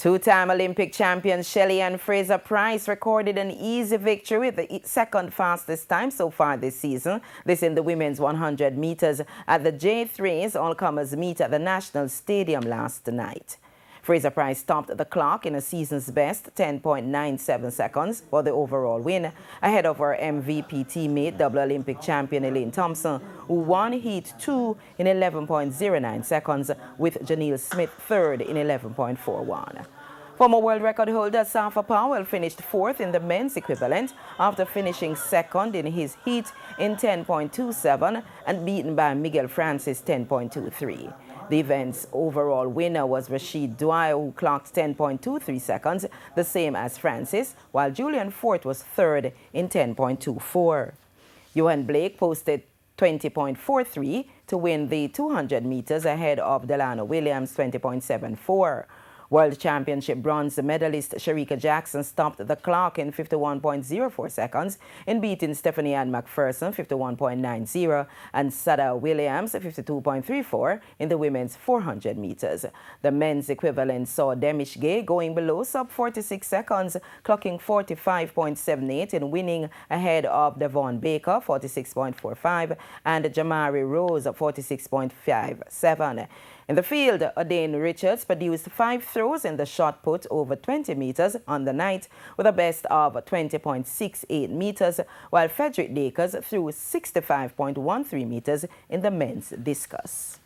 Two-time Olympic champion Shelly-Ann Fraser-Pryce recorded an easy victory with the second fastest time so far this season. This in the women's 100 meters at the J3's all-comers meet at the National Stadium last night. Fraser-Pryce topped the clock in a season's best 10.97 seconds for the overall win, ahead of her MVP teammate, double Olympic champion Elaine Thompson, who won Heat 2 in 11.09 seconds, with Janelle Smith third in 11.41. Former world record holder Safa Powell finished fourth in the men's equivalent after finishing second in his heat in 10.27 and beaten by Miguel Francis 10.23. The event's overall winner was Rashid Dwyer, who clocked 10.23 seconds, the same as Francis, while Julian Fort was third in 10.24. Johan Blake posted 20.43 to win the 200 meters ahead of Delano Williams 20.74. World Championship bronze medalist Shericka Jackson stopped the clock in 51.04 seconds in beating Stephanie Ann McPherson 51.90 and Sada Williams 52.34 in the women's 400 meters. The men's equivalent saw Demish Gay going below sub 46 seconds, clocking 45.78 and winning ahead of Devon Baker 46.45 and Jamari Rose 46.57. In the field, Adane Richards produced 5 throws in the shot put over 20 meters on the night with a best of 20.68 meters, while Frederick Dakers threw 65.13 meters in the men's discus.